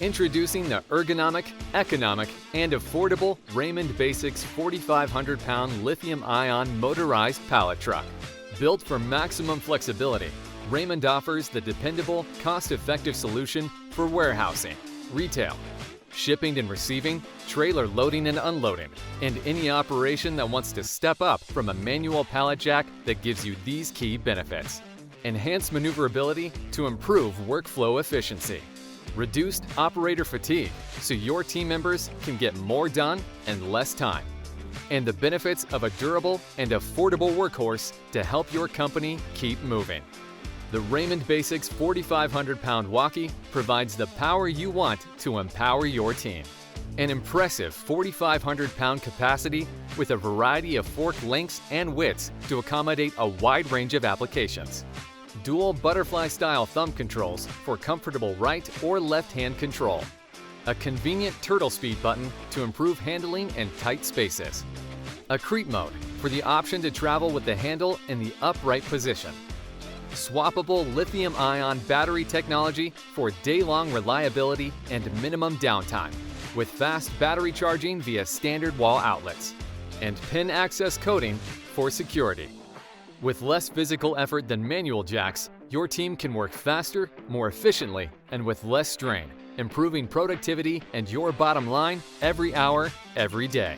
Introducing the ergonomic, economic, and affordable Raymond Basics 4,500-pound lithium-ion motorized pallet truck. Built for maximum flexibility, Raymond offers the dependable, cost-effective solution for warehousing, retail, shipping and receiving, trailer loading and unloading, and any operation that wants to step up from a manual pallet jack that gives you these key benefits. Enhanced maneuverability to improve workflow efficiency. Reduced operator fatigue so your team members can get more done in less time. And the benefits of a durable and affordable workhorse to help your company keep moving. The Raymond Basics 4,500-pound Walkie provides the power you want to empower your team. An impressive 4,500-pound capacity with a variety of fork lengths and widths to accommodate a wide range of applications. Dual butterfly-style thumb controls for comfortable right or left-hand control. A convenient turtle speed button to improve handling in tight spaces. A creep mode for the option to travel with the handle in the upright position. Swappable lithium-ion battery technology for day-long reliability and minimum downtime, with fast battery charging via standard wall outlets. And pin access coding for security. With less physical effort than manual jacks, your team can work faster, more efficiently, and with less strain, improving productivity and your bottom line every hour, every day.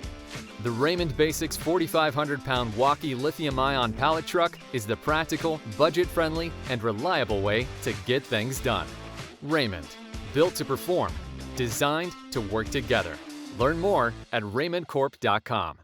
The Raymond Basics 4,500-pound Walkie lithium-ion pallet truck is the practical, budget-friendly, and reliable way to get things done. Raymond, built to perform, designed to work together. Learn more at raymondcorp.com.